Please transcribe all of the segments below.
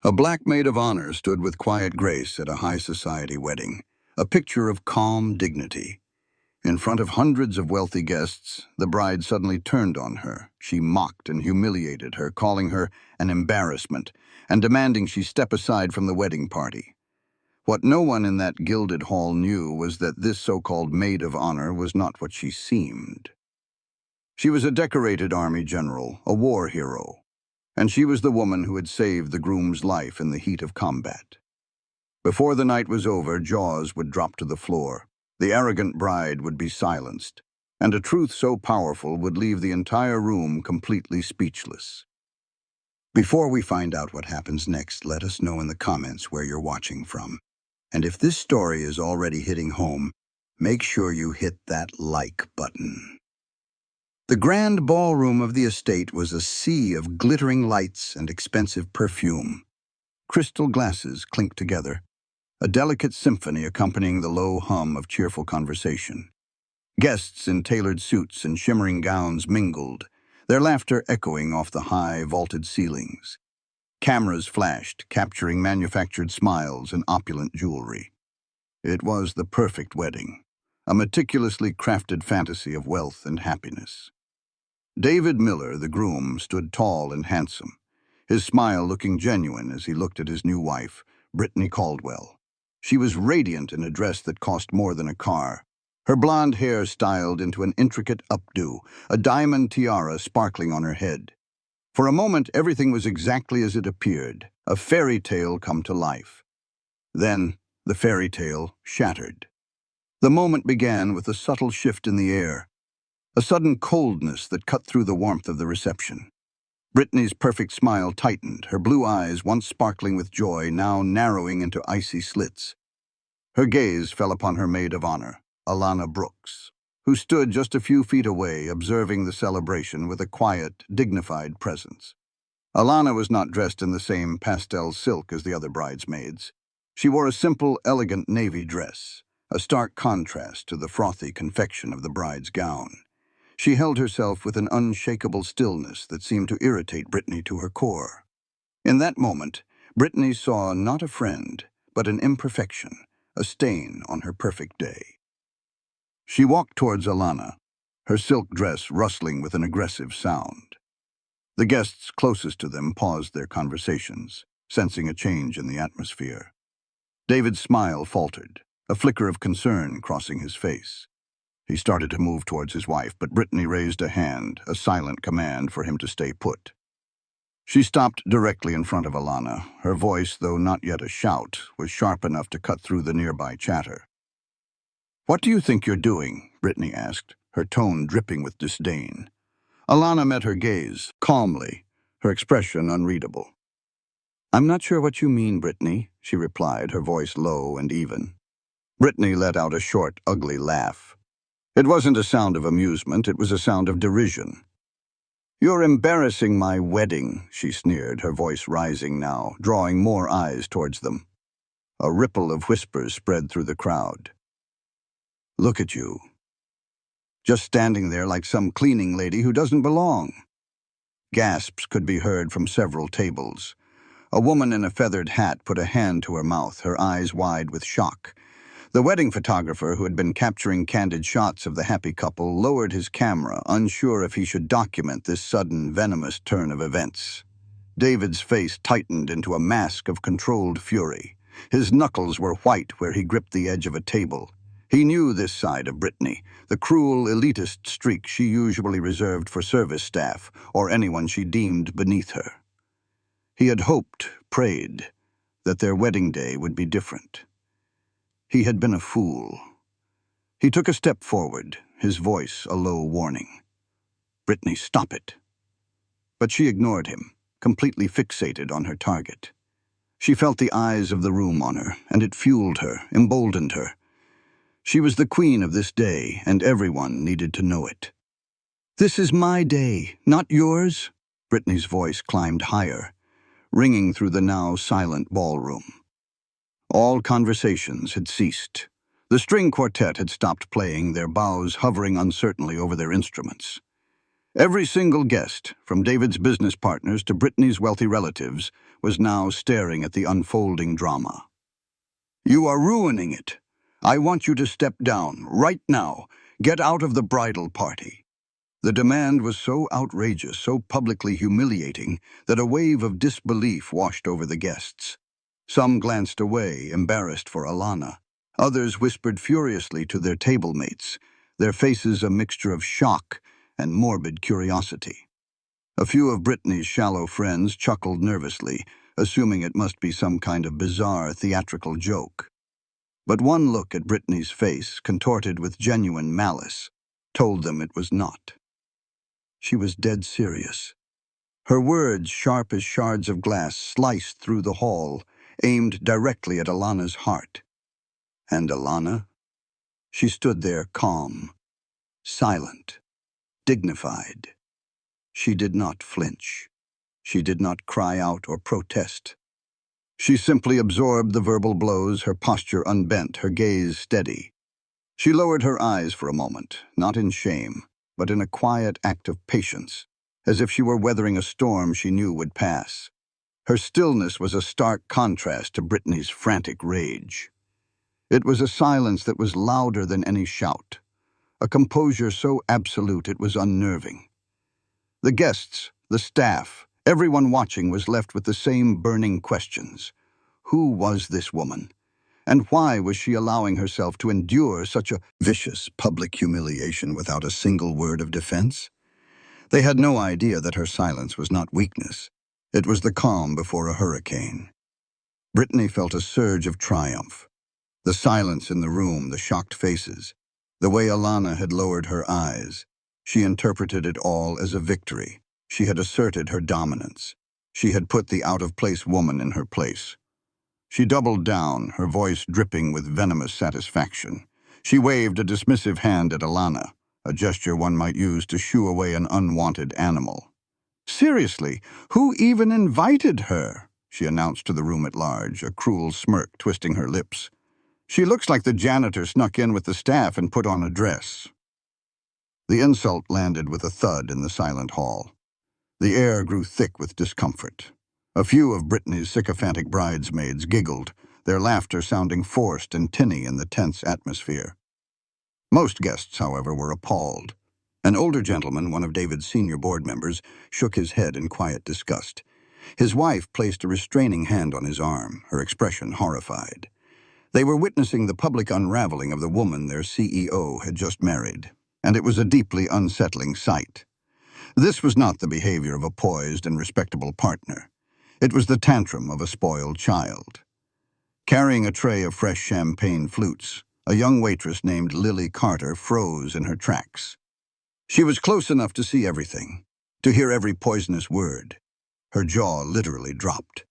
A black maid of honor stood with quiet grace at a high society wedding, a picture of calm dignity. In front of hundreds of wealthy guests, the bride suddenly turned on her. She mocked and humiliated her, calling her an embarrassment and demanding she step aside from the wedding party. What no one in that gilded hall knew was that this so-called maid of honor was not what she seemed. She was a decorated army general, a war hero, and she was the woman who had saved the groom's life in the heat of combat. Before the night was over, jaws would drop to the floor, the arrogant bride would be silenced, and a truth so powerful would leave the entire room completely speechless. Before we find out what happens next, let us know in the comments where you're watching from. And if this story is already hitting home, make sure you hit that like button. The grand ballroom of the estate was a sea of glittering lights and expensive perfume. Crystal glasses clinked together, a delicate symphony accompanying the low hum of cheerful conversation. Guests in tailored suits and shimmering gowns mingled, their laughter echoing off the high, vaulted ceilings. Cameras flashed, capturing manufactured smiles and opulent jewelry. It was the perfect wedding, a meticulously crafted fantasy of wealth and happiness. David Miller, the groom, stood tall and handsome, his smile looking genuine as he looked at his new wife, Brittany Caldwell. She was radiant in a dress that cost more than a car, her blonde hair styled into an intricate updo, a diamond tiara sparkling on her head. For a moment, everything was exactly as it appeared, a fairy tale come to life. Then, the fairy tale shattered. The moment began with a subtle shift in the air, a sudden coldness that cut through the warmth of the reception. Brittany's perfect smile tightened, her blue eyes, once sparkling with joy, now narrowing into icy slits. Her gaze fell upon her maid of honor, Alana Brooks, who stood just a few feet away, observing the celebration with a quiet, dignified presence. Alana was not dressed in the same pastel silk as the other bridesmaids. She wore a simple, elegant navy dress, a stark contrast to the frothy confection of the bride's gown. She held herself with an unshakable stillness that seemed to irritate Brittany to her core. In that moment, Brittany saw not a friend, but an imperfection, a stain on her perfect day. She walked towards Alana, her silk dress rustling with an aggressive sound. The guests closest to them paused their conversations, sensing a change in the atmosphere. David's smile faltered, a flicker of concern crossing his face. He started to move towards his wife, but Brittany raised a hand, a silent command for him to stay put. She stopped directly in front of Alana. Her voice, though not yet a shout, was sharp enough to cut through the nearby chatter. "What do you think you're doing?" Brittany asked, her tone dripping with disdain. Alana met her gaze, calmly, her expression unreadable. "I'm not sure what you mean, Brittany," she replied, her voice low and even. Brittany let out a short, ugly laugh. It wasn't a sound of amusement, it was a sound of derision. "You're embarrassing my wedding," she sneered, her voice rising now, drawing more eyes towards them. A ripple of whispers spread through the crowd. "Look at you. Just standing there like some cleaning lady who doesn't belong." Gasps could be heard from several tables. A woman in a feathered hat put a hand to her mouth, her eyes wide with shock. The wedding photographer, who had been capturing candid shots of the happy couple, lowered his camera, unsure if he should document this sudden, venomous turn of events. David's face tightened into a mask of controlled fury. His knuckles were white where he gripped the edge of a table. He knew this side of Brittany, the cruel, elitist streak she usually reserved for service staff or anyone she deemed beneath her. He had hoped, prayed, that their wedding day would be different. He had been a fool. He took a step forward, his voice a low warning. "Brittany, stop it." But she ignored him, completely fixated on her target. She felt the eyes of the room on her, and it fueled her, emboldened her. She was the queen of this day, and everyone needed to know it. "This is my day, not yours." Brittany's voice climbed higher, ringing through the now silent ballroom. All conversations had ceased. The string quartet had stopped playing, their bows hovering uncertainly over their instruments. Every single guest, from David's business partners to Brittany's wealthy relatives, was now staring at the unfolding drama. "You are ruining it. I want you to step down, right now. Get out of the bridal party." The demand was so outrageous, so publicly humiliating, that a wave of disbelief washed over the guests. Some glanced away, embarrassed for Alana. Others whispered furiously to their table mates, their faces a mixture of shock and morbid curiosity. A few of Brittany's shallow friends chuckled nervously, assuming it must be some kind of bizarre theatrical joke. But one look at Brittany's face, contorted with genuine malice, told them it was not. She was dead serious. Her words, sharp as shards of glass, sliced through the hall, aimed directly at Alana's heart. And Alana? She stood there calm, silent, dignified. She did not flinch. She did not cry out or protest. She simply absorbed the verbal blows, her posture unbent, her gaze steady. She lowered her eyes for a moment, not in shame, but in a quiet act of patience, as if she were weathering a storm she knew would pass. Her stillness was a stark contrast to Brittany's frantic rage. It was a silence that was louder than any shout, a composure so absolute it was unnerving. The guests, the staff, everyone watching was left with the same burning questions. Who was this woman? And why was she allowing herself to endure such a vicious public humiliation without a single word of defense? They had no idea that her silence was not weakness. It was the calm before a hurricane. Brittany felt a surge of triumph. The silence in the room, the shocked faces, the way Alana had lowered her eyes. She interpreted it all as a victory. She had asserted her dominance. She had put the out-of-place woman in her place. She doubled down, her voice dripping with venomous satisfaction. She waved a dismissive hand at Alana, a gesture one might use to shoo away an unwanted animal. "Seriously, who even invited her?" she announced to the room at large, a cruel smirk twisting her lips. "She looks like the janitor snuck in with the staff and put on a dress." The insult landed with a thud in the silent hall. The air grew thick with discomfort. A few of Brittany's sycophantic bridesmaids giggled, their laughter sounding forced and tinny in the tense atmosphere. Most guests, however, were appalled. An older gentleman, one of David's senior board members, shook his head in quiet disgust. His wife placed a restraining hand on his arm, her expression horrified. They were witnessing the public unraveling of the woman their CEO had just married, and it was a deeply unsettling sight. This was not the behavior of a poised and respectable partner. It was the tantrum of a spoiled child. Carrying a tray of fresh champagne flutes, a young waitress named Lily Carter froze in her tracks. She was close enough to see everything, to hear every poisonous word. Her jaw literally dropped.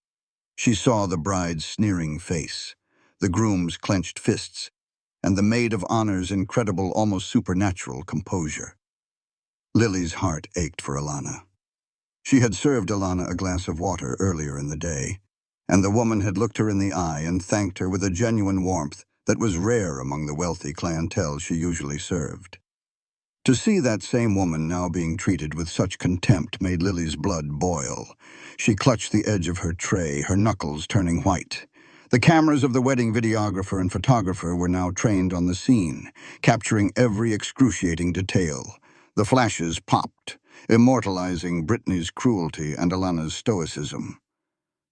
She saw the bride's sneering face, the groom's clenched fists, and the maid of honor's incredible, almost supernatural composure. Lily's heart ached for Alana. She had served Alana a glass of water earlier in the day, and the woman had looked her in the eye and thanked her with a genuine warmth that was rare among the wealthy clientele she usually served. To see that same woman now being treated with such contempt made Lily's blood boil. She clutched the edge of her tray, her knuckles turning white. The cameras of the wedding videographer and photographer were now trained on the scene, capturing every excruciating detail. The flashes popped, immortalizing Brittany's cruelty and Alana's stoicism.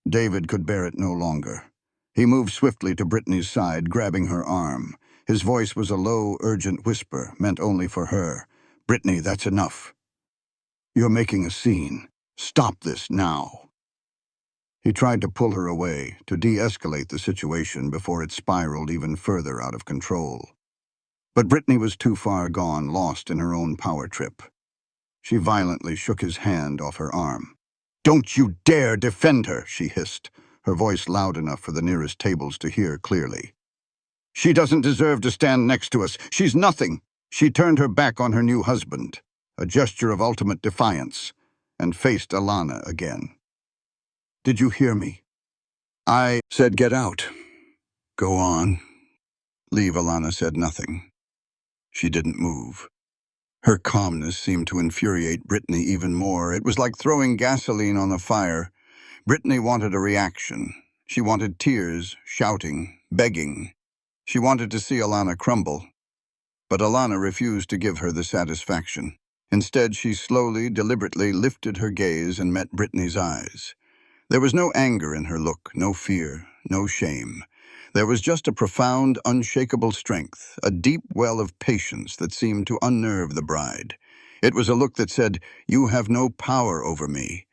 David could bear it no longer. He moved swiftly to Brittany's side, grabbing her arm. His voice was a low, urgent whisper, meant only for her. "Brittany, that's enough. You're making a scene. Stop this now." He tried to pull her away, to de-escalate the situation before it spiraled even further out of control. But Brittany was too far gone, lost in her own power trip. She violently shook his hand off her arm. "Don't you dare defend her," she hissed, her voice loud enough for the nearest tables to hear clearly. "She doesn't deserve to stand next to us. She's nothing." She turned her back on her new husband, a gesture of ultimate defiance, and faced Alana again. "Did you hear me? I said get out." "Go on." Leave. Alana said nothing. She didn't move. Her calmness seemed to infuriate Brittany even more. It was like throwing gasoline on the fire. Brittany wanted a reaction. She wanted tears, shouting, begging. She wanted to see Alana crumble. But Alana refused to give her the satisfaction. Instead, she slowly, deliberately lifted her gaze and met Brittany's eyes. There was no anger in her look, no fear, no shame. There was just a profound, unshakable strength, a deep well of patience that seemed to unnerve the bride. It was a look that said, "You have no power over me."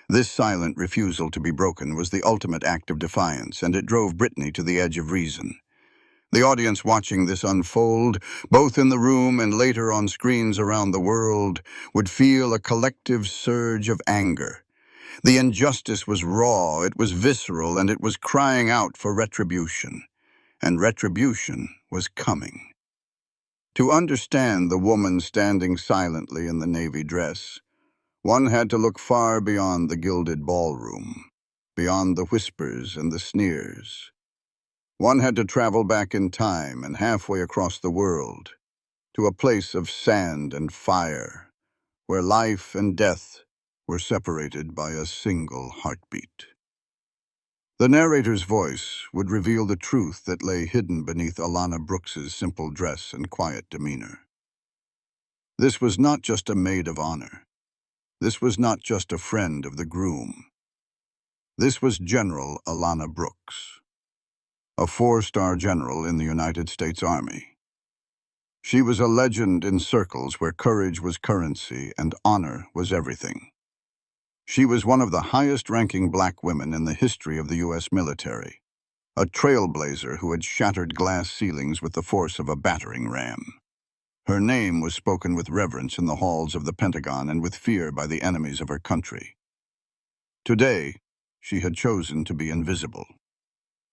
This silent refusal to be broken was the ultimate act of defiance, and it drove Brittany to the edge of reason. The audience watching this unfold, both in the room and later on screens around the world, would feel a collective surge of anger. The injustice was raw, it was visceral, and it was crying out for retribution. And retribution was coming. To understand the woman standing silently in the navy dress, one had to look far beyond the gilded ballroom, beyond the whispers and the sneers. One had to travel back in time and halfway across the world, to a place of sand and fire, where life and death were separated by a single heartbeat. The narrator's voice would reveal the truth that lay hidden beneath Alana Brooks's simple dress and quiet demeanor. This was not just a maid of honor. This was not just a friend of the groom. This was General Alana Brooks, a four-star general in the United States Army. She was a legend in circles where courage was currency and honor was everything. She was one of the highest-ranking black women in the history of the U.S. military, a trailblazer who had shattered glass ceilings with the force of a battering ram. Her name was spoken with reverence in the halls of the Pentagon and with fear by the enemies of her country. Today, she had chosen to be invisible.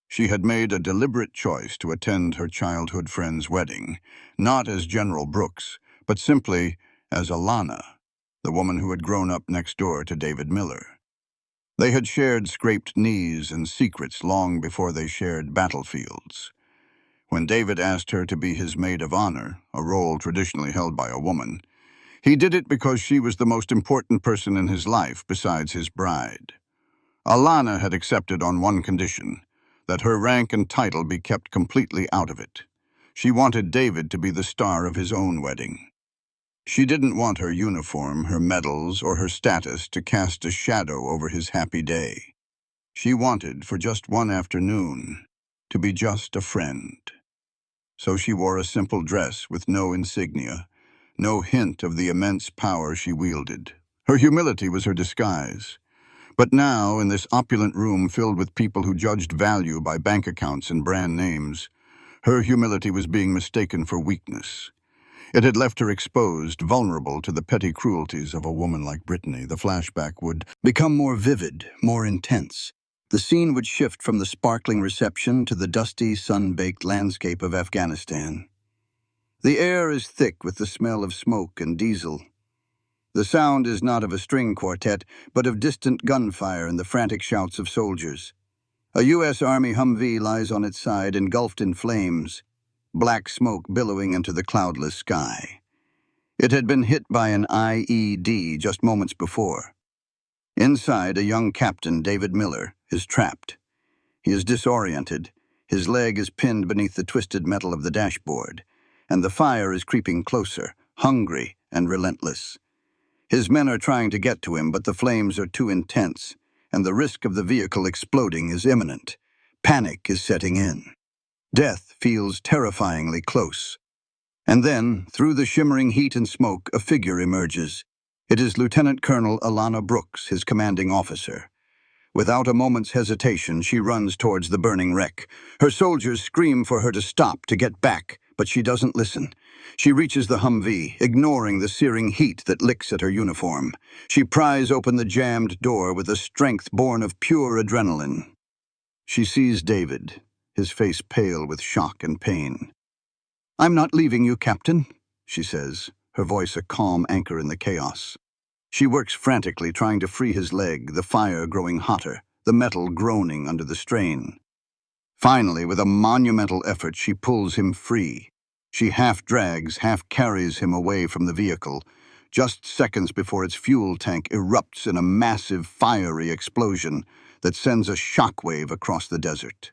She had made a deliberate choice to attend her childhood friend's wedding, not as General Brooks, but simply as Alana, the woman who had grown up next door to David Miller. They had shared scraped knees and secrets long before they shared battlefields. When David asked her to be his maid of honor, a role traditionally held by a woman, he did it because she was the most important person in his life besides his bride. Alana had accepted on one condition, that her rank and title be kept completely out of it. She wanted David to be the star of his own wedding. She didn't want her uniform, her medals, or her status to cast a shadow over his happy day. She wanted, for just one afternoon, to be just a friend. So she wore a simple dress with no insignia, no hint of the immense power she wielded. Her humility was her disguise. But now, in this opulent room filled with people who judged value by bank accounts and brand names, her humility was being mistaken for weakness. It had left her exposed, vulnerable to the petty cruelties of a woman like Brittany. The flashback would become more vivid, more intense. The scene would shift from the sparkling reception to the dusty, sun-baked landscape of Afghanistan. The air is thick with the smell of smoke and diesel. The sound is not of a string quartet, but of distant gunfire and the frantic shouts of soldiers. A U.S. Army Humvee lies on its side, engulfed in flames, black smoke billowing into the cloudless sky. It had been hit by an IED just moments before. Inside, a young captain, David Miller, is trapped. He is disoriented. His leg is pinned beneath the twisted metal of the dashboard, and the fire is creeping closer, hungry and relentless. His men are trying to get to him, but the flames are too intense, and the risk of the vehicle exploding is imminent. Panic is setting in. Death feels terrifyingly close. And then, through the shimmering heat and smoke, a figure emerges. It is Lieutenant Colonel Alana Brooks, his commanding officer. Without a moment's hesitation, she runs towards the burning wreck. Her soldiers scream for her to stop, to get back, but she doesn't listen. She reaches the Humvee, ignoring the searing heat that licks at her uniform. She pries open the jammed door with a strength born of pure adrenaline. She sees David, his face pale with shock and pain. "I'm not leaving you, Captain," she says, her voice a calm anchor in the chaos. She works frantically, trying to free his leg, the fire growing hotter, the metal groaning under the strain. Finally, with a monumental effort, she pulls him free. She half drags, half carries him away from the vehicle, just seconds before its fuel tank erupts in a massive, fiery explosion that sends a shockwave across the desert.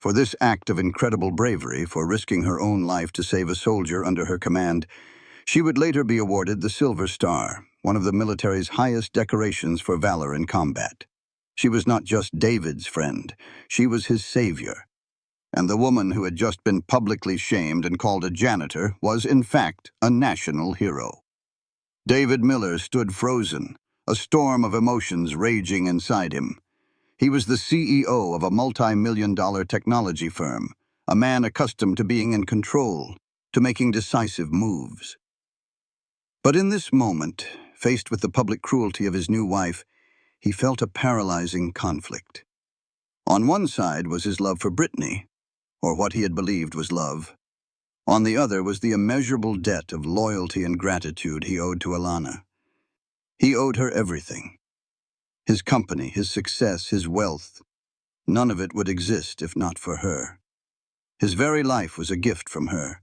For this act of incredible bravery, for risking her own life to save a soldier under her command, she would later be awarded the Silver Star, one of the military's highest decorations for valor in combat. She was not just David's friend, she was his savior. And the woman who had just been publicly shamed and called a janitor was, in fact, a national hero. David Miller stood frozen, a storm of emotions raging inside him. He was the CEO of a multi-million-dollar technology firm, a man accustomed to being in control, to making decisive moves. But in this moment, faced with the public cruelty of his new wife, he felt a paralyzing conflict. On one side was his love for Brittany, or what he had believed was love. On the other was the immeasurable debt of loyalty and gratitude he owed to Alana. He owed her everything. His company, his success, his wealth. None of it would exist if not for her. His very life was a gift from her.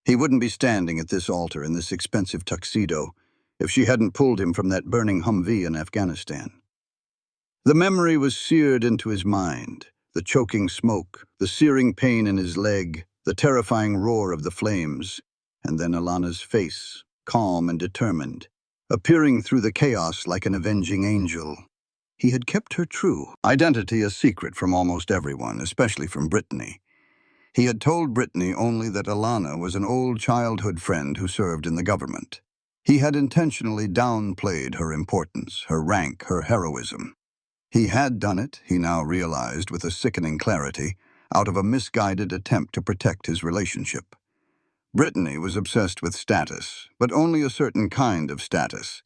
He wouldn't be standing at this altar in this expensive tuxedo if she hadn't pulled him from that burning Humvee in Afghanistan. The memory was seared into his mind, the choking smoke, the searing pain in his leg, the terrifying roar of the flames, and then Alana's face, calm and determined, appearing through the chaos like an avenging angel. He had kept her true identity a secret from almost everyone, especially from Brittany. He had told Brittany only that Alana was an old childhood friend who served in the government. He had intentionally downplayed her importance, her rank, her heroism. He had done it, he now realized with a sickening clarity, out of a misguided attempt to protect his relationship. Brittany was obsessed with status, but only a certain kind of status.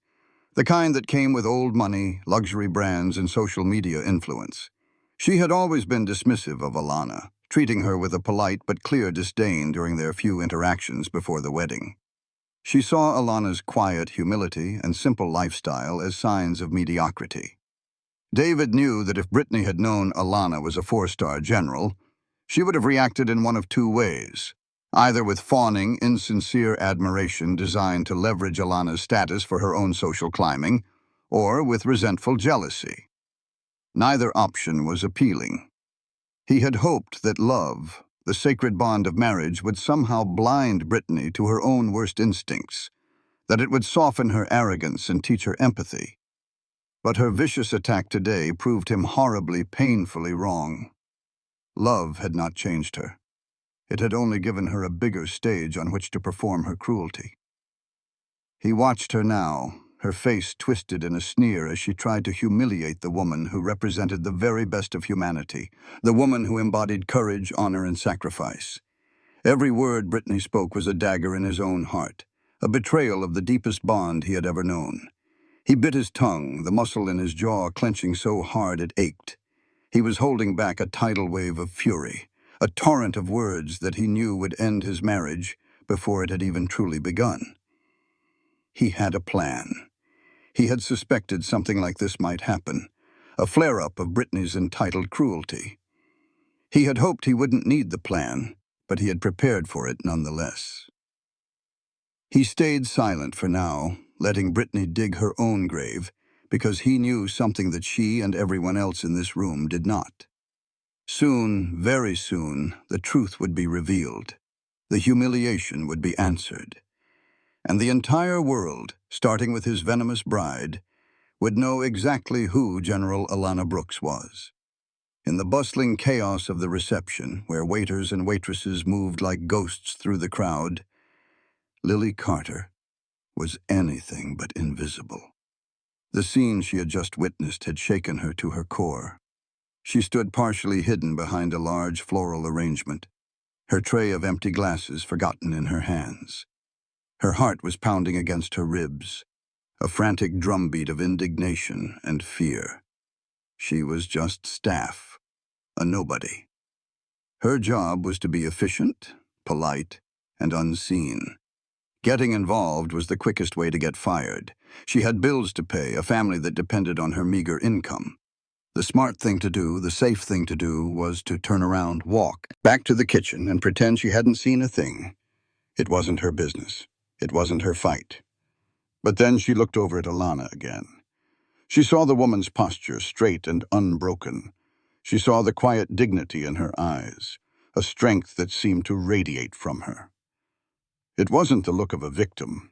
The kind that came with old money, luxury brands, and social media influence. She had always been dismissive of Alana, treating her with a polite but clear disdain during their few interactions before the wedding. She saw Alana's quiet humility and simple lifestyle as signs of mediocrity. David knew that if Brittany had known Alana was a four-star general, she would have reacted in one of two ways, either with fawning, insincere admiration designed to leverage Alana's status for her own social climbing, or with resentful jealousy. Neither option was appealing. He had hoped that love, the sacred bond of marriage, would somehow blind Brittany to her own worst instincts, that it would soften her arrogance and teach her empathy. But her vicious attack today proved him horribly, painfully wrong. Love had not changed her. It had only given her a bigger stage on which to perform her cruelty. He watched her now, her face twisted in a sneer as she tried to humiliate the woman who represented the very best of humanity, the woman who embodied courage, honor, and sacrifice. Every word Brittany spoke was a dagger in his own heart, a betrayal of the deepest bond he had ever known. He bit his tongue, the muscle in his jaw clenching so hard it ached. He was holding back a tidal wave of fury, a torrent of words that he knew would end his marriage before it had even truly begun. He had a plan. He had suspected something like this might happen, a flare-up of Brittany's entitled cruelty. He had hoped he wouldn't need the plan, but he had prepared for it nonetheless. He stayed silent for now, letting Brittany dig her own grave, because he knew something that she and everyone else in this room did not. Soon, very soon, the truth would be revealed. The humiliation would be answered. And the entire world, starting with his venomous bride, would know exactly who General Alana Brooks was. In the bustling chaos of the reception, where waiters and waitresses moved like ghosts through the crowd, Lily Carter was anything but invisible. The scene she had just witnessed had shaken her to her core. She stood partially hidden behind a large floral arrangement, her tray of empty glasses forgotten in her hands. Her heart was pounding against her ribs, a frantic drumbeat of indignation and fear. She was just staff, a nobody. Her job was to be efficient, polite, and unseen. Getting involved was the quickest way to get fired. She had bills to pay, a family that depended on her meager income. The smart thing to do, the safe thing to do, was to turn around, walk back to the kitchen, and pretend she hadn't seen a thing. It wasn't her business. It wasn't her fight. But then she looked over at Alana again. She saw the woman's posture, straight and unbroken. She saw the quiet dignity in her eyes, a strength that seemed to radiate from her. It wasn't the look of a victim.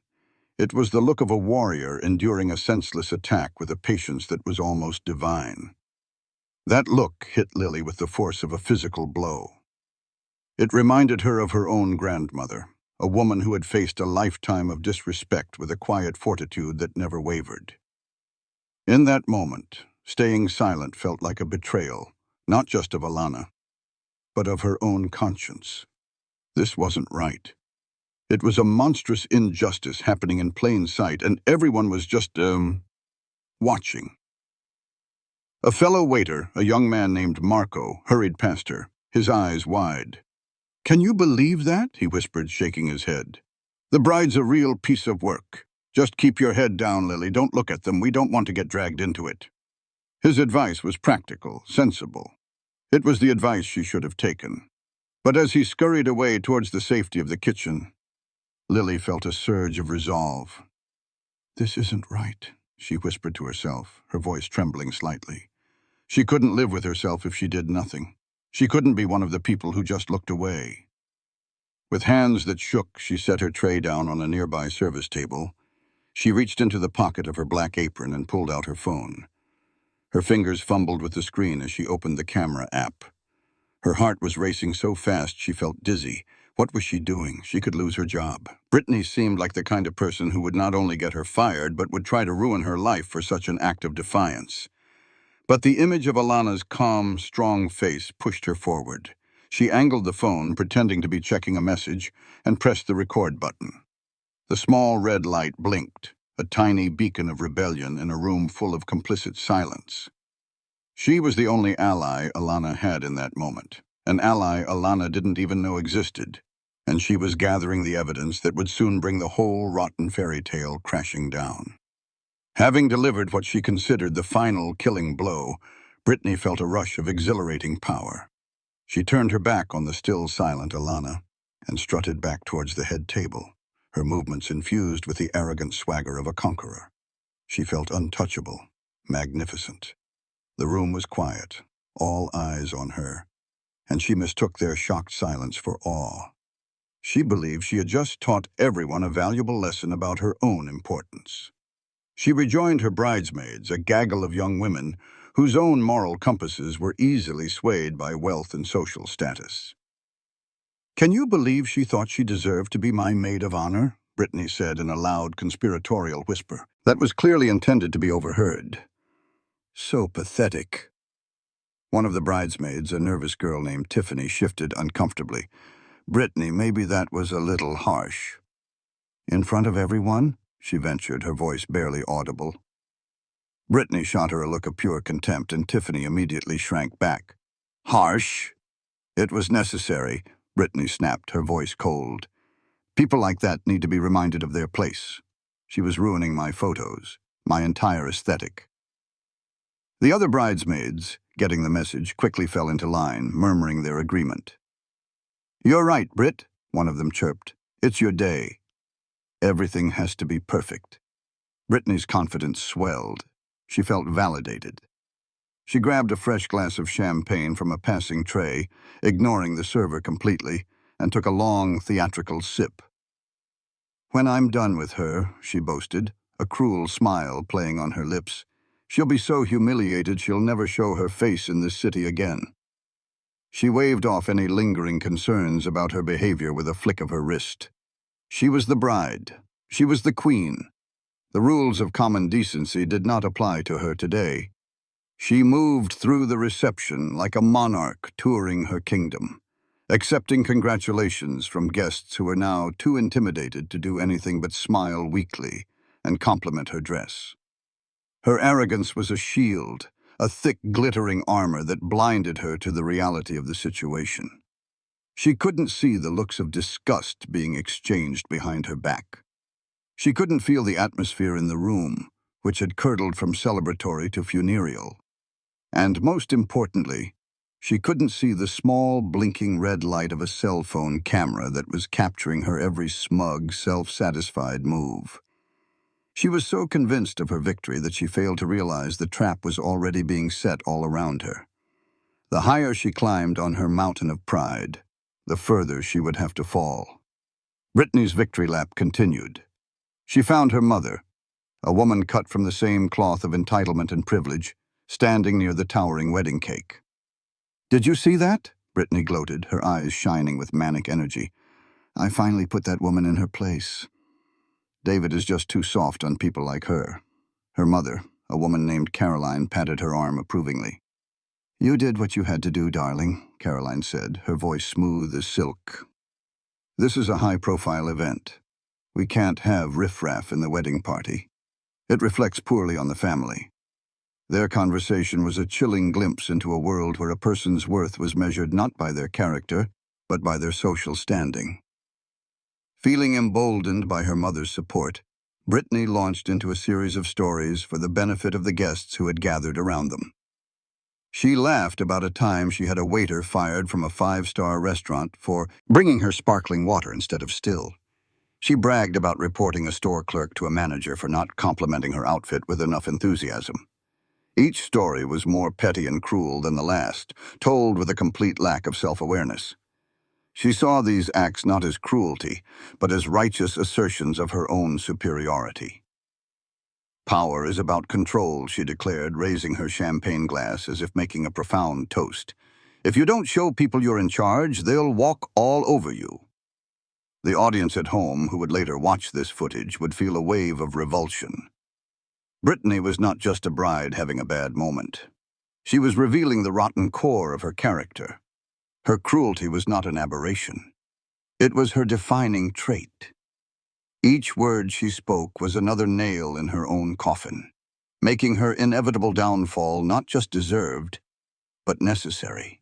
It was the look of a warrior enduring a senseless attack with a patience that was almost divine. That look hit Lily with the force of a physical blow. It reminded her of her own grandmother, a woman who had faced a lifetime of disrespect with a quiet fortitude that never wavered. In that moment, staying silent felt like a betrayal, not just of Alana, but of her own conscience. This wasn't right. It was a monstrous injustice happening in plain sight, and everyone was just, watching. A fellow waiter, a young man named Marco, hurried past her, his eyes wide. "Can you believe that?" he whispered, shaking his head. "The bride's a real piece of work. Just keep your head down, Lily. Don't look at them. We don't want to get dragged into it." His advice was practical, sensible. It was the advice she should have taken. But as he scurried away towards the safety of the kitchen, Lily felt a surge of resolve. "This isn't right," she whispered to herself, her voice trembling slightly. She couldn't live with herself if she did nothing. She couldn't be one of the people who just looked away. With hands that shook, she set her tray down on a nearby service table. She reached into the pocket of her black apron and pulled out her phone. Her fingers fumbled with the screen as she opened the camera app. Her heart was racing so fast she felt dizzy. What was she doing? She could lose her job. Brittany seemed like the kind of person who would not only get her fired, but would try to ruin her life for such an act of defiance. But the image of Alana's calm, strong face pushed her forward. She angled the phone, pretending to be checking a message, and pressed the record button. The small red light blinked, a tiny beacon of rebellion in a room full of complicit silence. She was the only ally Alana had in that moment, an ally Alana didn't even know existed, and she was gathering the evidence that would soon bring the whole rotten fairy tale crashing down. Having delivered what she considered the final killing blow, Brittany felt a rush of exhilarating power. She turned her back on the still silent Alana and strutted back towards the head table, her movements infused with the arrogant swagger of a conqueror. She felt untouchable, magnificent. The room was quiet, all eyes on her, and she mistook their shocked silence for awe. She believed she had just taught everyone a valuable lesson about her own importance. She rejoined her bridesmaids, a gaggle of young women whose own moral compasses were easily swayed by wealth and social status. "Can you believe she thought she deserved to be my maid of honor?" Brittany said in a loud, conspiratorial whisper that was clearly intended to be overheard. "So pathetic." One of the bridesmaids, a nervous girl named Tiffany, shifted uncomfortably. "Brittany, maybe that was a little harsh." "In front of everyone?" she ventured, her voice barely audible. Brittany shot her a look of pure contempt, and Tiffany immediately shrank back. "Harsh? It was necessary," Brittany snapped, her voice cold. "People like that need to be reminded of their place. She was ruining my photos, my entire aesthetic." The other bridesmaids, getting the message, quickly fell into line, murmuring their agreement. "You're right, Britt," one of them chirped. "It's your day. Everything has to be perfect." Brittany's confidence swelled. She felt validated. She grabbed a fresh glass of champagne from a passing tray, ignoring the server completely, and took a long, theatrical sip. "When I'm done with her," she boasted, a cruel smile playing on her lips, "she'll be so humiliated she'll never show her face in this city again." She waved off any lingering concerns about her behavior with a flick of her wrist. She was the bride. She was the queen. The rules of common decency did not apply to her today. She moved through the reception like a monarch touring her kingdom, accepting congratulations from guests who were now too intimidated to do anything but smile weakly and compliment her dress. Her arrogance was a shield, a thick, glittering armor that blinded her to the reality of the situation. She couldn't see the looks of disgust being exchanged behind her back. She couldn't feel the atmosphere in the room, which had curdled from celebratory to funereal. And most importantly, she couldn't see the small, blinking red light of a cell phone camera that was capturing her every smug, self-satisfied move. She was so convinced of her victory that she failed to realize the trap was already being set all around her. The higher she climbed on her mountain of pride, the further she would have to fall. Brittany's victory lap continued. She found her mother, a woman cut from the same cloth of entitlement and privilege, standing near the towering wedding cake. "Did you see that?" Brittany gloated, her eyes shining with manic energy. "I finally put that woman in her place. David is just too soft on people like her." Her mother, a woman named Caroline, patted her arm approvingly. "You did what you had to do, darling," Caroline said, her voice smooth as silk. "This is a high-profile event. We can't have riffraff in the wedding party. It reflects poorly on the family." Their conversation was a chilling glimpse into a world where a person's worth was measured not by their character, but by their social standing. Feeling emboldened by her mother's support, Brittany launched into a series of stories for the benefit of the guests who had gathered around them. She laughed about a time she had a waiter fired from a five-star restaurant for bringing her sparkling water instead of still. She bragged about reporting a store clerk to a manager for not complimenting her outfit with enough enthusiasm. Each story was more petty and cruel than the last, told with a complete lack of self-awareness. She saw these acts not as cruelty, but as righteous assertions of her own superiority. "Power is about control," she declared, raising her champagne glass as if making a profound toast. "If you don't show people you're in charge, they'll walk all over you." The audience at home, who would later watch this footage, would feel a wave of revulsion. Brittany was not just a bride having a bad moment. She was revealing the rotten core of her character. Her cruelty was not an aberration. It was her defining trait. Each word she spoke was another nail in her own coffin, making her inevitable downfall not just deserved, but necessary.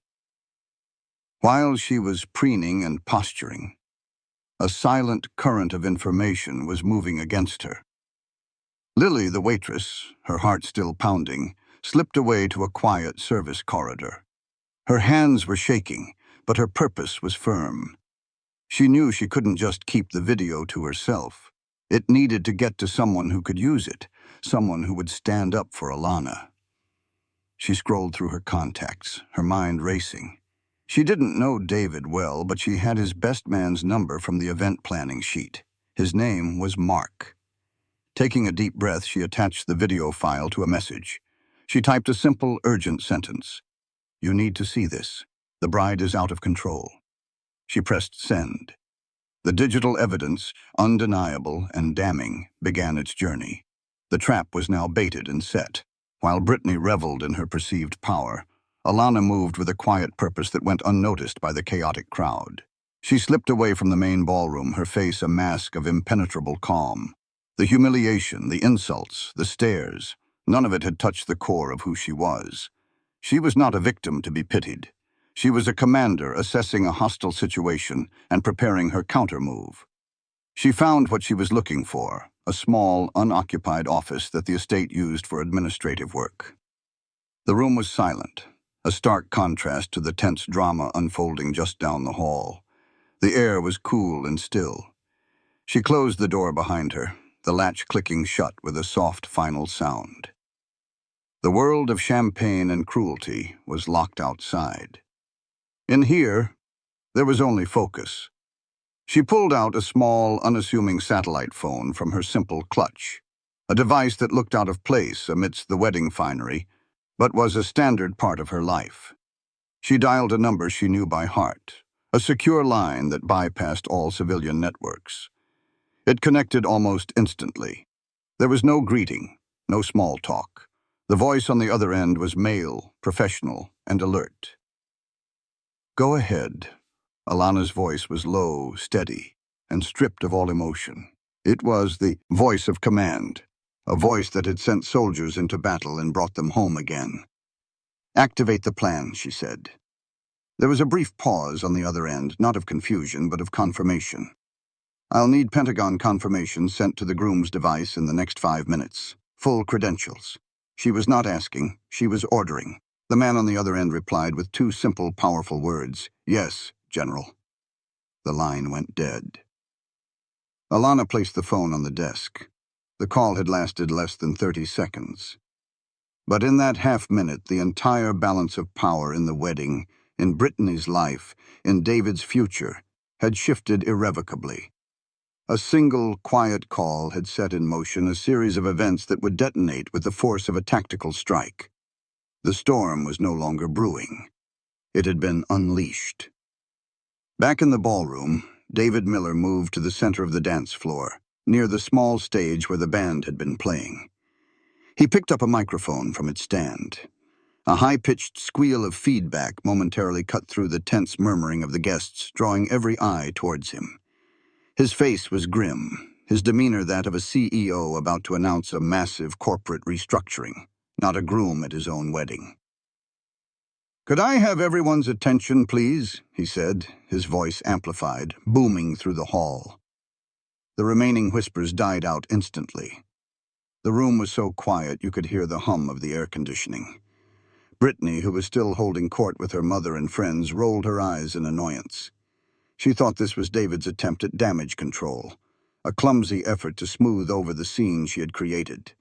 While she was preening and posturing, a silent current of information was moving against her. Lily, the waitress, her heart still pounding, slipped away to a quiet service corridor. Her hands were shaking, but her purpose was firm. She knew she couldn't just keep the video to herself. It needed to get to someone who could use it, someone who would stand up for Alana. She scrolled through her contacts, her mind racing. She didn't know David well, but she had his best man's number from the event planning sheet. His name was Mark. Taking a deep breath, she attached the video file to a message. She typed a simple, urgent sentence. "You need to see this. The bride is out of control." She pressed send. The digital evidence, undeniable and damning, began its journey. The trap was now baited and set. While Brittany reveled in her perceived power, Alana moved with a quiet purpose that went unnoticed by the chaotic crowd. She slipped away from the main ballroom, her face a mask of impenetrable calm. The humiliation, the insults, the stares, none of it had touched the core of who she was. She was not a victim to be pitied. She was a commander assessing a hostile situation and preparing her counter-move. She found what she was looking for, a small, unoccupied office that the estate used for administrative work. The room was silent, a stark contrast to the tense drama unfolding just down the hall. The air was cool and still. She closed the door behind her, the latch clicking shut with a soft final sound. The world of champagne and cruelty was locked outside. In here, there was only focus. She pulled out a small, unassuming satellite phone from her simple clutch, a device that looked out of place amidst the wedding finery, but was a standard part of her life. She dialed a number she knew by heart, a secure line that bypassed all civilian networks. It connected almost instantly. There was no greeting, no small talk. The voice on the other end was male, professional, and alert. "Go ahead." Alana's voice was low, steady, and stripped of all emotion. It was the voice of command, a voice that had sent soldiers into battle and brought them home again. "Activate the plan," she said. There was a brief pause on the other end, not of confusion, but of confirmation. "I'll need Pentagon confirmation sent to the Groom's device in the next 5 minutes. Full credentials." She was not asking, she was ordering. The man on the other end replied with 2 simple, powerful words. "Yes, General." The line went dead. Alana placed the phone on the desk. The call had lasted less than 30 seconds. But in that half-minute, the entire balance of power in the wedding, in Brittany's life, in David's future, had shifted irrevocably. A single, quiet call had set in motion a series of events that would detonate with the force of a tactical strike. The storm was no longer brewing. It had been unleashed. Back in the ballroom, David Miller moved to the center of the dance floor, near the small stage where the band had been playing. He picked up a microphone from its stand. A high-pitched squeal of feedback momentarily cut through the tense murmuring of the guests, drawing every eye towards him. His face was grim, his demeanor that of a CEO about to announce a massive corporate restructuring, not a groom at his own wedding. "Could I have everyone's attention, please?" he said, his voice amplified, booming through the hall. The remaining whispers died out instantly. The room was so quiet you could hear the hum of the air conditioning. Brittany, who was still holding court with her mother and friends, rolled her eyes in annoyance. She thought this was David's attempt at damage control, a clumsy effort to smooth over the scene she had created.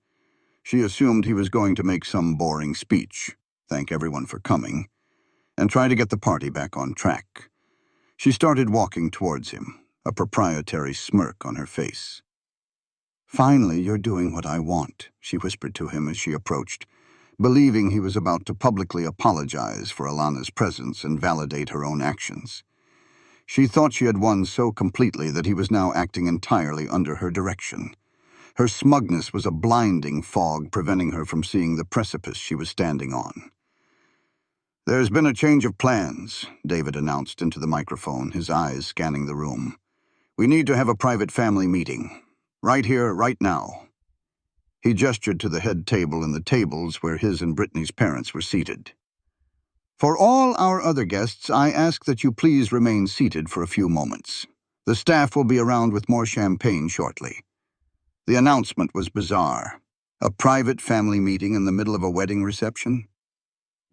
She assumed he was going to make some boring speech, thank everyone for coming, and try to get the party back on track. She started walking towards him, a proprietary smirk on her face. "Finally, you're doing what I want," she whispered to him as she approached, believing he was about to publicly apologize for Alana's presence and validate her own actions. She thought she had won so completely that he was now acting entirely under her direction. Her smugness was a blinding fog, preventing her from seeing the precipice she was standing on. "There's been a change of plans," David announced into the microphone, his eyes scanning the room. "We need to have a private family meeting. Right here, right now." He gestured to the head table and the tables where his and Brittany's parents were seated. "For all our other guests, I ask that you please remain seated for a few moments. The staff will be around with more champagne shortly." The announcement was bizarre. A private family meeting in the middle of a wedding reception?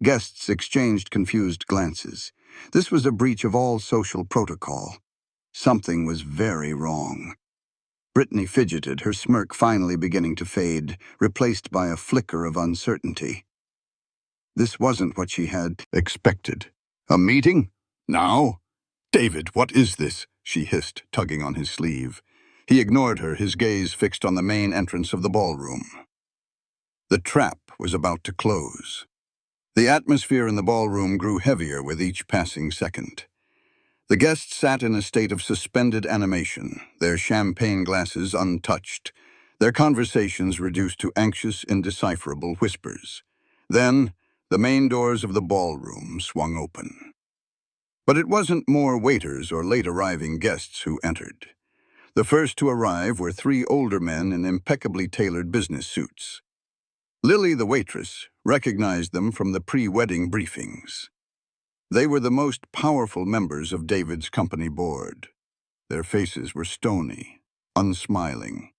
Guests exchanged confused glances. This was a breach of all social protocol. Something was very wrong. Brittany fidgeted, her smirk finally beginning to fade, replaced by a flicker of uncertainty. This wasn't what she had expected. "A meeting? Now? David, what is this?" she hissed, tugging on his sleeve. He ignored her, his gaze fixed on the main entrance of the ballroom. The trap was about to close. The atmosphere in the ballroom grew heavier with each passing second. The guests sat in a state of suspended animation, their champagne glasses untouched, their conversations reduced to anxious, indecipherable whispers. Then, the main doors of the ballroom swung open. But it wasn't more waiters or late-arriving guests who entered. The first to arrive were three older men in impeccably tailored business suits. Lily, the waitress, recognized them from the pre-wedding briefings. They were the most powerful members of David's company board. Their faces were stony, unsmiling.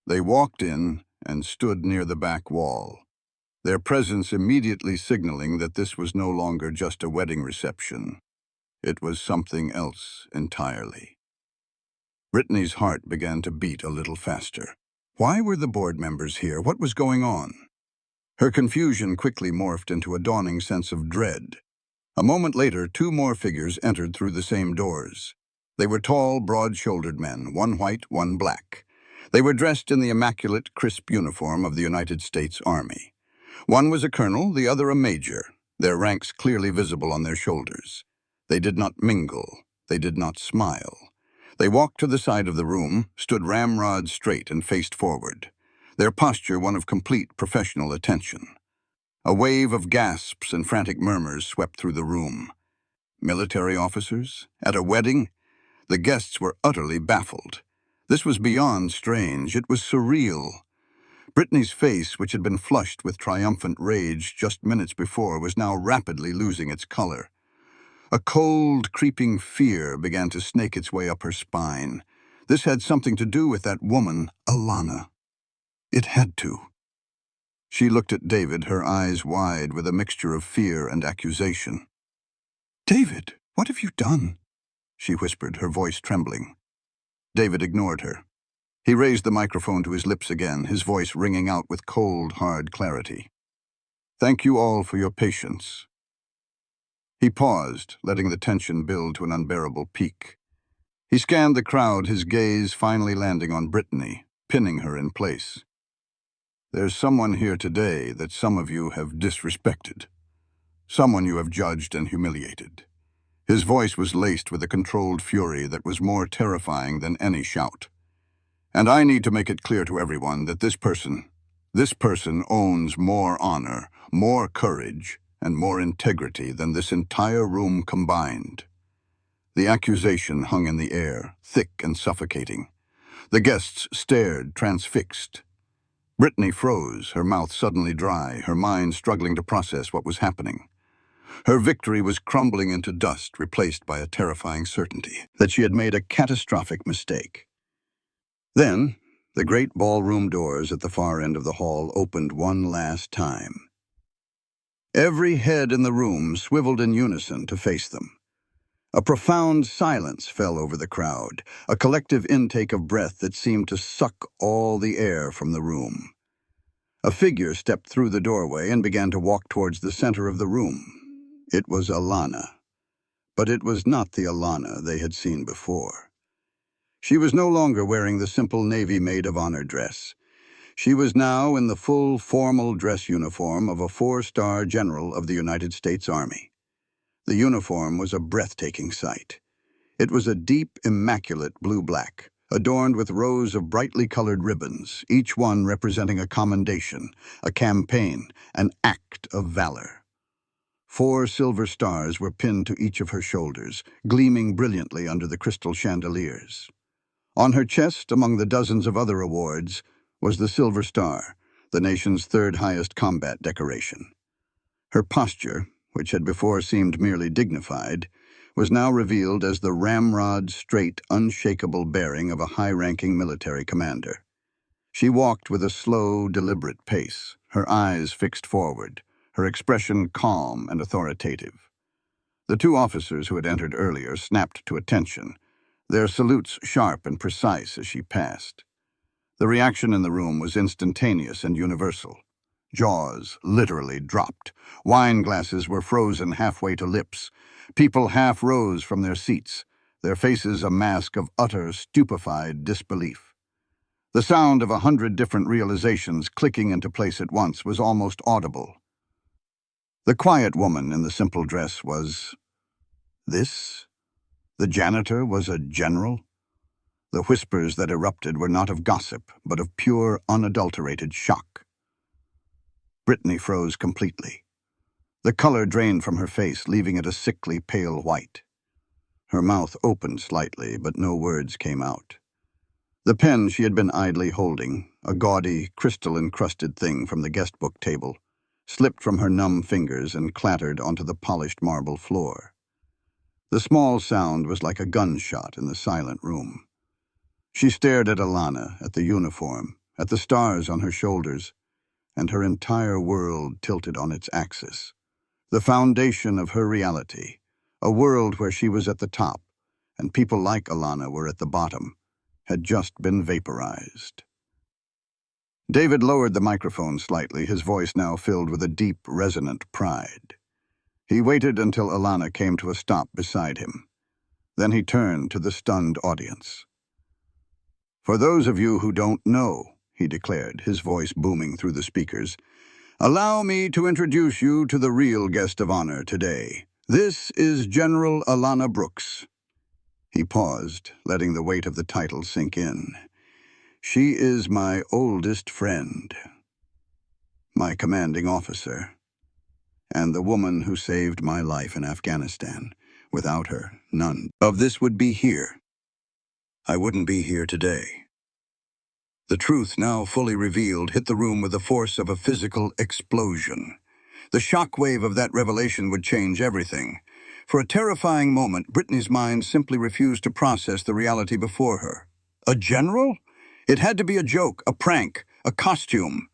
They walked in and stood near the back wall, their presence immediately signaling that this was no longer just a wedding reception. It was something else entirely. Brittany's heart began to beat a little faster. Why were the board members here? What was going on? Her confusion quickly morphed into a dawning sense of dread. A moment later, two more figures entered through the same doors. They were tall, broad-shouldered men, one white, one black. They were dressed in the immaculate, crisp uniform of the United States Army. One was a colonel, the other a major, their ranks clearly visible on their shoulders. They did not mingle. They did not smile. They walked to the side of the room, stood ramrod straight and faced forward, their posture one of complete professional attention. A wave of gasps and frantic murmurs swept through the room. Military officers? At a wedding? The guests were utterly baffled. This was beyond strange. It was surreal. Brittany's face, which had been flushed with triumphant rage just minutes before, was now rapidly losing its color. A cold, creeping fear began to snake its way up her spine. This had something to do with that woman, Alana. It had to. She looked at David, her eyes wide with a mixture of fear and accusation. "David, what have you done?" she whispered, her voice trembling. David ignored her. He raised the microphone to his lips again, his voice ringing out with cold, hard clarity. "Thank you all for your patience." He paused, letting the tension build to an unbearable peak. He scanned the crowd, his gaze finally landing on Brittany, pinning her in place. "There's someone here today that some of you have disrespected. Someone you have judged and humiliated." His voice was laced with a controlled fury that was more terrifying than any shout. "And I need to make it clear to everyone that this person owns more honor, more courage, and more integrity than this entire room combined." The accusation hung in the air, thick and suffocating. The guests stared, transfixed. Brittany froze, her mouth suddenly dry, her mind struggling to process what was happening. Her victory was crumbling into dust, replaced by a terrifying certainty that she had made a catastrophic mistake. Then, the great ballroom doors at the far end of the hall opened one last time. Every head in the room swiveled in unison to face them. A profound silence fell over the crowd, a collective intake of breath that seemed to suck all the air from the room. A figure stepped through the doorway and began to walk towards the center of the room. It was Alana. But it was not the Alana they had seen before. She was no longer wearing the simple Navy maid of honor dress. She was now in the full formal dress uniform of a 4-star general of the United States Army. The uniform was a breathtaking sight. It was a deep, immaculate blue-black, adorned with rows of brightly colored ribbons, each one representing a commendation, a campaign, an act of valor. 4 silver stars were pinned to each of her shoulders, gleaming brilliantly under the crystal chandeliers. On her chest, among the dozens of other awards, was the Silver Star, the nation's 3rd highest combat decoration. Her posture, which had before seemed merely dignified, was now revealed as the ramrod straight, unshakable bearing of a high-ranking military commander. She walked with a slow, deliberate pace, her eyes fixed forward, her expression calm and authoritative. The 2 officers who had entered earlier snapped to attention, their salutes sharp and precise as she passed. The reaction in the room was instantaneous and universal. Jaws literally dropped. Wine glasses were frozen halfway to lips. People half rose from their seats, their faces a mask of utter, stupefied disbelief. The sound of 100 different realizations clicking into place at once was almost audible. The quiet woman in the simple dress was... this? The janitor was a general? The whispers that erupted were not of gossip, but of pure, unadulterated shock. Brittany froze completely. The color drained from her face, leaving it a sickly pale white. Her mouth opened slightly, but no words came out. The pen she had been idly holding, a gaudy, crystal-encrusted thing from the guest-book table, slipped from her numb fingers and clattered onto the polished marble floor. The small sound was like a gunshot in the silent room. She stared at Alana, at the uniform, at the stars on her shoulders, and her entire world tilted on its axis. The foundation of her reality, a world where she was at the top, and people like Alana were at the bottom, had just been vaporized. David lowered the microphone slightly, his voice now filled with a deep, resonant pride. He waited until Alana came to a stop beside him. Then he turned to the stunned audience. "For those of you who don't know," he declared, his voice booming through the speakers, "allow me to introduce you to the real guest of honor today. This is General Alana Brooks." He paused, letting the weight of the title sink in. "She is my oldest friend, my commanding officer, and the woman who saved my life in Afghanistan. Without her, none of this would be here. I wouldn't be here today." The truth, now fully revealed, hit the room with the force of a physical explosion. The shockwave of that revelation would change everything. For a terrifying moment, Brittany's mind simply refused to process the reality before her. A general? It had to be a joke, a prank, a costume.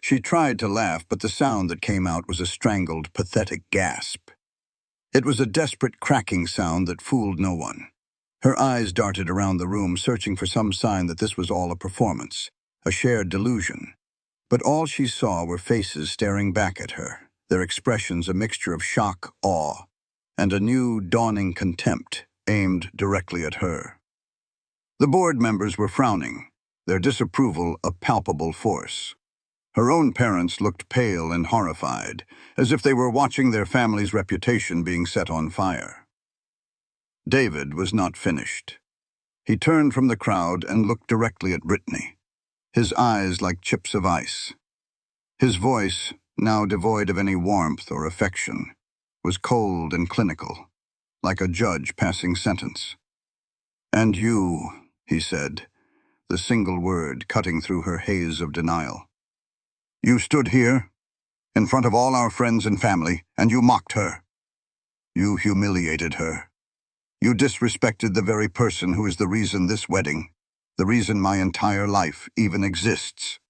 She tried to laugh, but the sound that came out was a strangled, pathetic gasp. It was a desperate cracking sound that fooled no one. Her eyes darted around the room, searching for some sign that this was all a performance, a shared delusion. But all she saw were faces staring back at her, their expressions a mixture of shock, awe, and a new, dawning contempt aimed directly at her. The board members were frowning, their disapproval a palpable force. Her own parents looked pale and horrified, as if they were watching their family's reputation being set on fire. David was not finished. He turned from the crowd and looked directly at Brittany, his eyes like chips of ice. His voice, now devoid of any warmth or affection, was cold and clinical, like a judge passing sentence. "And you," he said, the single word cutting through her haze of denial. "You stood here, in front of all our friends and family, and you mocked her. You humiliated her. You disrespected the very person who is the reason this wedding, the reason my entire life even exists."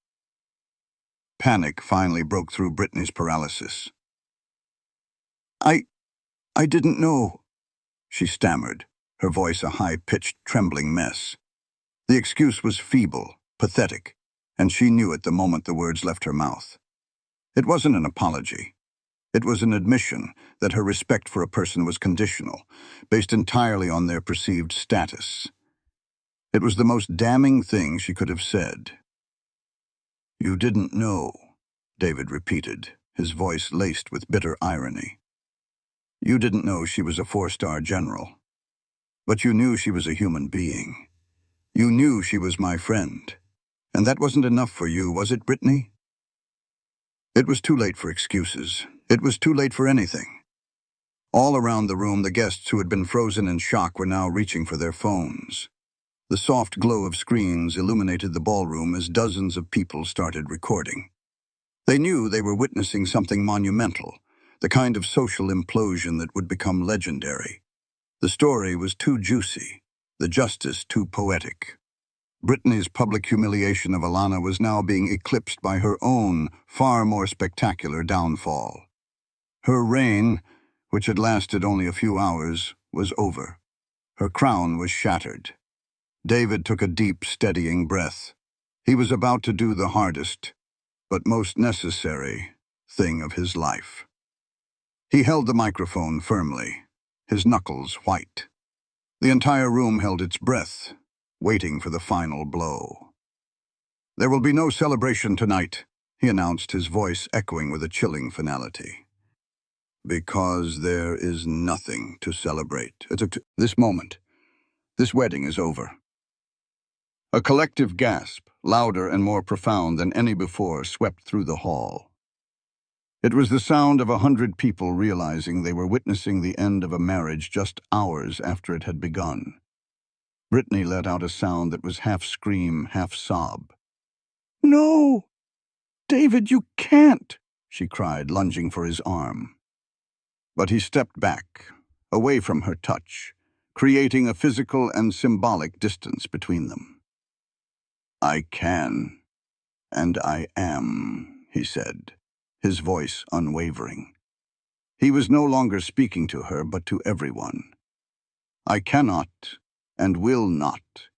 Panic finally broke through Brittany's paralysis. I didn't know," she stammered, her voice a high-pitched, trembling mess. The excuse was feeble, pathetic, and she knew it the moment the words left her mouth. It wasn't an apology. It was an admission that her respect for a person was conditional, based entirely on their perceived status. It was the most damning thing she could have said. "You didn't know," David repeated, his voice laced with bitter irony. "You didn't know she was a 4-star general. But you knew she was a human being. You knew she was my friend. And that wasn't enough for you, was it, Brittany?" It was too late for excuses. It was too late for anything. All around the room, the guests who had been frozen in shock were now reaching for their phones. The soft glow of screens illuminated the ballroom as dozens of people started recording. They knew they were witnessing something monumental, the kind of social implosion that would become legendary. The story was too juicy, the justice too poetic. Brittany's public humiliation of Alana was now being eclipsed by her own, far more spectacular downfall. Her reign, which had lasted only a few hours, was over. Her crown was shattered. David took a deep, steadying breath. He was about to do the hardest, but most necessary, thing of his life. He held the microphone firmly, his knuckles white. The entire room held its breath, waiting for the final blow. "There will be no celebration tonight," he announced, his voice echoing with a chilling finality. "Because there is nothing to celebrate. This moment, this wedding is over." A collective gasp, louder and more profound than any before, swept through the hall. It was the sound of 100 people realizing they were witnessing the end of a marriage just hours after it had begun. Brittany let out a sound that was half scream, half sob. "No! David, you can't!" she cried, lunging for his arm. But he stepped back, away from her touch, creating a physical and symbolic distance between them. "I can, and I am," he said, his voice unwavering. He was no longer speaking to her, but to everyone. "I cannot, and will not,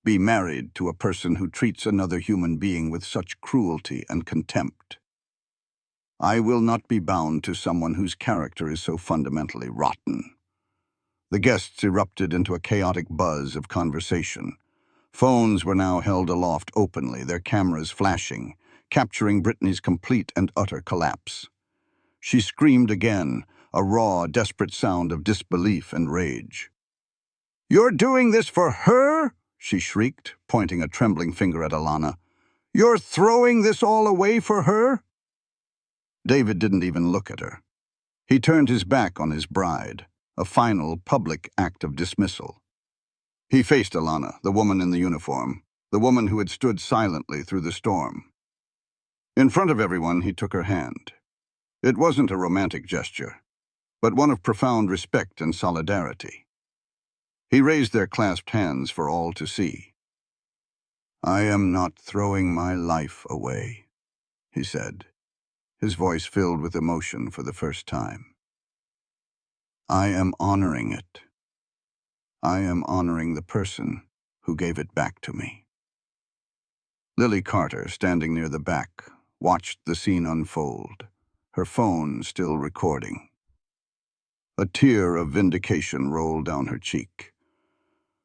be married to a person who treats another human being with such cruelty and contempt. I will not be bound to someone whose character is so fundamentally rotten." The guests erupted into a chaotic buzz of conversation. Phones were now held aloft openly, their cameras flashing, capturing Brittany's complete and utter collapse. She screamed again, a raw, desperate sound of disbelief and rage. "You're doing this for her?" she shrieked, pointing a trembling finger at Alana. "You're throwing this all away for her?" David didn't even look at her. He turned his back on his bride, a final, public act of dismissal. He faced Alana, the woman in the uniform, the woman who had stood silently through the storm. In front of everyone, he took her hand. It wasn't a romantic gesture, but one of profound respect and solidarity. He raised their clasped hands for all to see. "I am not throwing my life away," he said, his voice filled with emotion for the first time. "I am honoring it. I am honoring the person who gave it back to me. Lily Carter, standing near the back, watched the scene unfold, her phone still recording. A tear of vindication rolled down her cheek.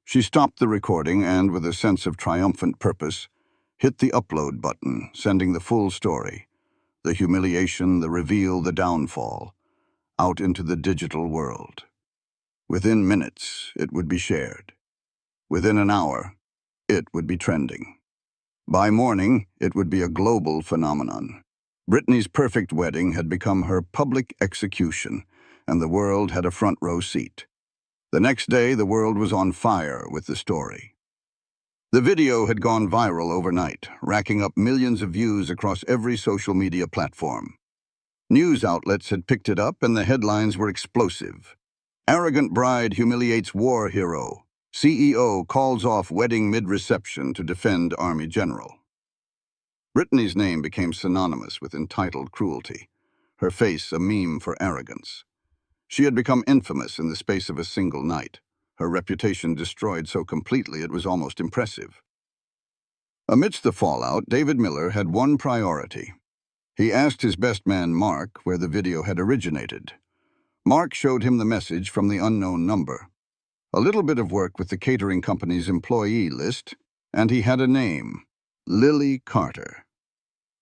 She stopped the recording and, with a sense of triumphant purpose, hit the upload button, sending the full story, the humiliation, the reveal, the downfall, out into the digital world. Within minutes, it would be shared. Within an hour, it would be trending. By morning, it would be a global phenomenon. Britney's perfect wedding had become her public execution, and the world had a front-row seat. The next day, the world was on fire with the story. The video had gone viral overnight, racking up millions of views across every social media platform. News outlets had picked it up, and the headlines were explosive. Arrogant bride humiliates war hero. CEO calls off wedding mid-reception to defend Army general. Britney's name became synonymous with entitled cruelty, her face a meme for arrogance. She had become infamous in the space of a single night, her reputation destroyed so completely it was almost impressive. Amidst the fallout, David Miller had one priority. He asked his best man, Mark, where the video had originated. Mark showed him the message from the unknown number. A little bit of work with the catering company's employee list, and he had a name, Lily Carter.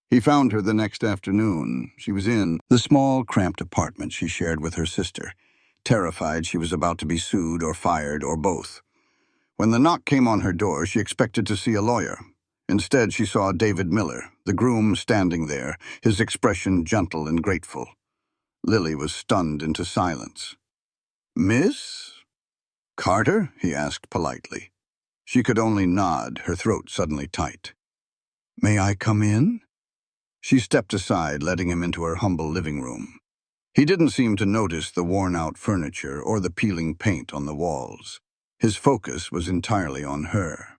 He found her the next afternoon. She was in the small, cramped apartment she shared with her sister, terrified she was about to be sued or fired or both. When the knock came on her door, she expected to see a lawyer. Instead, she saw David Miller, the groom, standing there, his expression gentle and grateful. Lily was stunned into silence. "Miss Carter?" he asked politely. She could only nod, her throat suddenly tight. "May I come in?" She stepped aside, letting him into her humble living room. He didn't seem to notice the worn-out furniture or the peeling paint on the walls. His focus was entirely on her.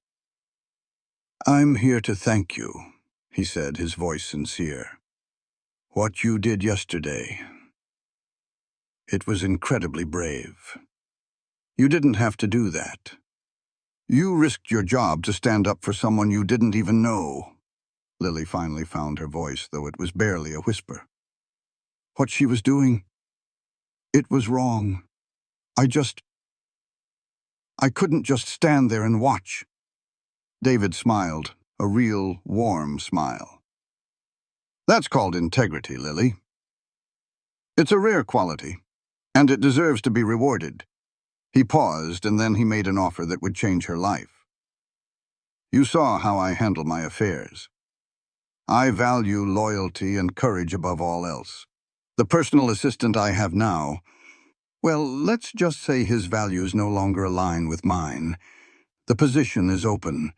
"I'm here to thank you," he said, his voice sincere. "What you did yesterday, it was incredibly brave. You didn't have to do that. You risked your job to stand up for someone you didn't even know." Lily finally found her voice, though it was barely a whisper. "What she was doing, it was wrong. I couldn't just stand there and watch." David smiled, a real, warm smile. "That's called integrity, Lily. It's a rare quality, and it deserves to be rewarded." He paused, and then he made an offer that would change her life. "You saw how I handle my affairs. I value loyalty and courage above all else. The personal assistant I have now, well, let's just say his values no longer align with mine. The position is open.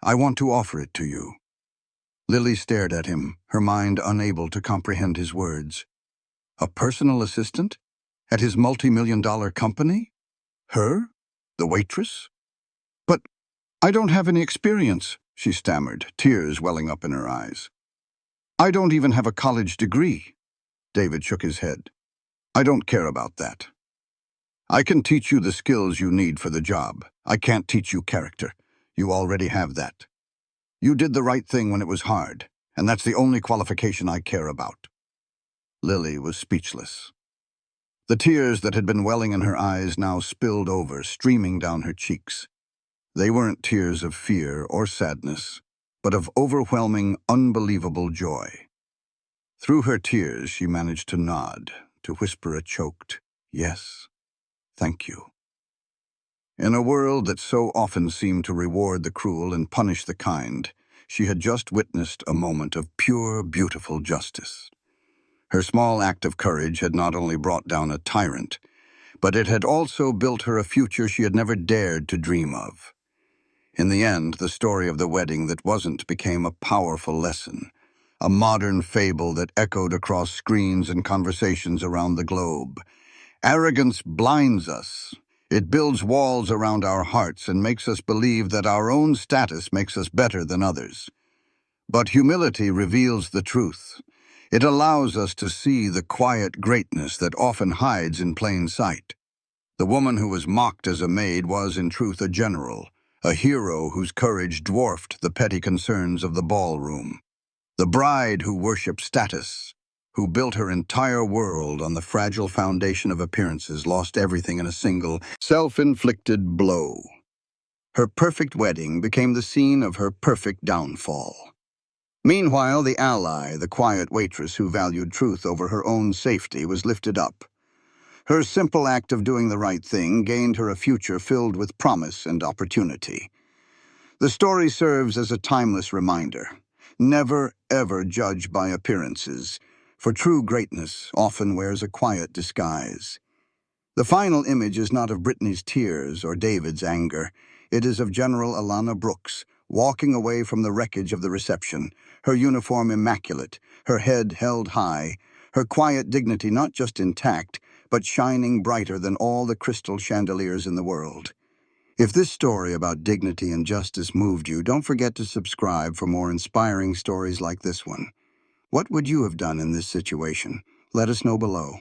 I want to offer it to you." Lily stared at him, her mind unable to comprehend his words. A personal assistant? At his multi-million-dollar company? Her? The waitress? "But I don't have any experience," she stammered, tears welling up in her eyes. "I don't even have a college degree." David shook his head. "I don't care about that. I can teach you the skills you need for the job. I can't teach you character. You already have that. You did the right thing when it was hard, and that's the only qualification I care about." Lily was speechless. The tears that had been welling in her eyes now spilled over, streaming down her cheeks. They weren't tears of fear or sadness, but of overwhelming, unbelievable joy. Through her tears, she managed to nod, to whisper a choked, "Yes, thank you." In a world that so often seemed to reward the cruel and punish the kind, she had just witnessed a moment of pure, beautiful justice. Her small act of courage had not only brought down a tyrant, but it had also built her a future she had never dared to dream of. In the end, the story of the wedding that wasn't became a powerful lesson, a modern fable that echoed across screens and conversations around the globe. Arrogance blinds us. It builds walls around our hearts and makes us believe that our own status makes us better than others. But humility reveals the truth. It allows us to see the quiet greatness that often hides in plain sight. The woman who was mocked as a maid was, in truth, a general, a hero whose courage dwarfed the petty concerns of the ballroom. The bride who worshipped status, who built her entire world on the fragile foundation of appearances, lost everything in a single, self-inflicted blow. Her perfect wedding became the scene of her perfect downfall. Meanwhile, the ally, the quiet waitress who valued truth over her own safety, was lifted up. Her simple act of doing the right thing gained her a future filled with promise and opportunity. The story serves as a timeless reminder. Never, ever judge by appearances, for true greatness often wears a quiet disguise. The final image is not of Brittany's tears or David's anger. It is of General Alana Brooks, walking away from the wreckage of the reception, her uniform immaculate, her head held high, her quiet dignity not just intact, but shining brighter than all the crystal chandeliers in the world. If this story about dignity and justice moved you, don't forget to subscribe for more inspiring stories like this one. What would you have done in this situation? Let us know below.